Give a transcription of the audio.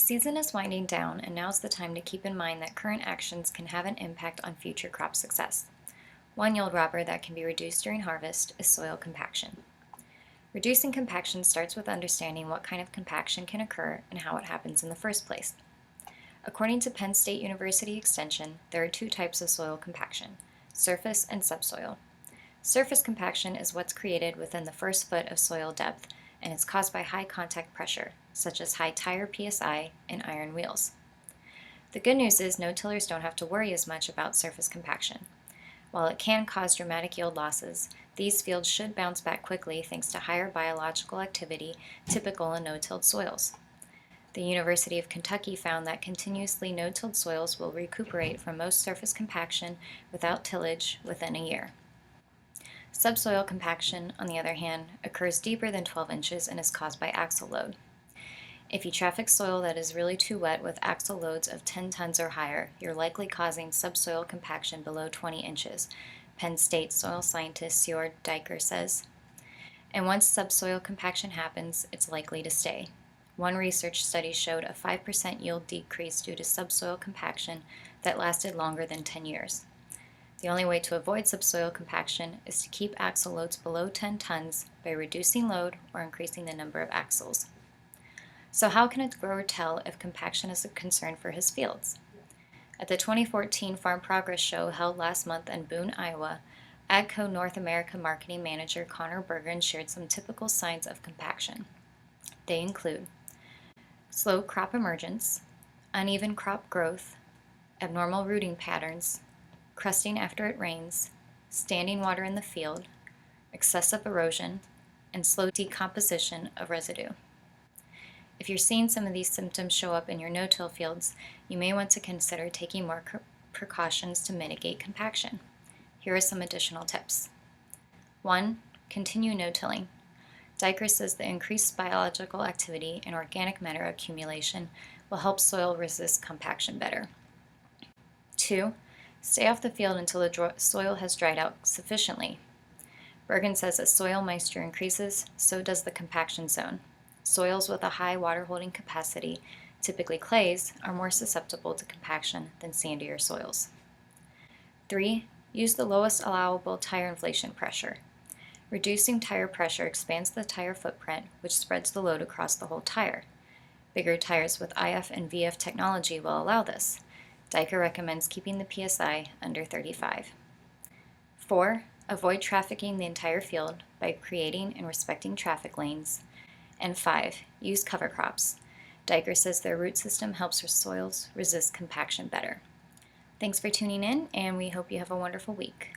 season is winding down, and now's the time to keep in mind that current actions can have an impact on future crop success. One yield robber that can be reduced during harvest is soil compaction. Reducing compaction starts with understanding what kind of compaction can occur and how it happens in the first place. According to Penn State University Extension, there are two types of soil compaction: surface and subsoil. Surface compaction is what's created within the first foot of soil depth and is caused by high contact pressure, such as high tire PSI and iron wheels. The good news is no-tillers don't have to worry as much about surface compaction. While it can cause dramatic yield losses, these fields should bounce back quickly thanks to higher biological activity typical in no-tilled soils. The University of Kentucky found that continuously no-tilled soils will recuperate from most surface compaction without tillage within a year. Subsoil compaction, on the other hand, occurs deeper than 12 inches and is caused by axle load. If you traffic soil that is really too wet with axle loads of 10 tons or higher, you're likely causing subsoil compaction below 20 inches, Penn State soil scientist Jörg Diker says. And once subsoil compaction happens, it's likely to stay. One research study showed a 5% yield decrease due to subsoil compaction that lasted longer than 10 years. The only way to avoid subsoil compaction is to keep axle loads below 10 tons by reducing load or increasing the number of axles. So how can a grower tell if compaction is a concern for his fields? At the 2014 Farm Progress Show held last month in Boone, Iowa, AGCO North America Marketing Manager Connor Bergen shared some typical signs of compaction. They include slow crop emergence, uneven crop growth, abnormal rooting patterns, crusting after it rains, standing water in the field, excessive erosion, and slow decomposition of residue. If you're seeing some of these symptoms show up in your no-till fields, you may want to consider taking more precautions to mitigate compaction. Here are some additional tips. 1. Continue no-tilling. Diker says the increased biological activity and organic matter accumulation will help soil resist compaction better. 2. Stay off the field until the soil has dried out sufficiently. Bergen says as soil moisture increases, so does the compaction zone. Soils with a high water holding capacity, typically clays, are more susceptible to compaction than sandier soils. 3. Use the lowest allowable tire inflation pressure. Reducing tire pressure expands the tire footprint, which spreads the load across the whole tire. Bigger tires with IF and VF technology will allow this. Diker recommends keeping the PSI under 35. 4. Avoid trafficking the entire field by creating and respecting traffic lanes. And 5. Use cover crops. Diker says their root system helps your soils resist compaction better. Thanks for tuning in, and we hope you have a wonderful week.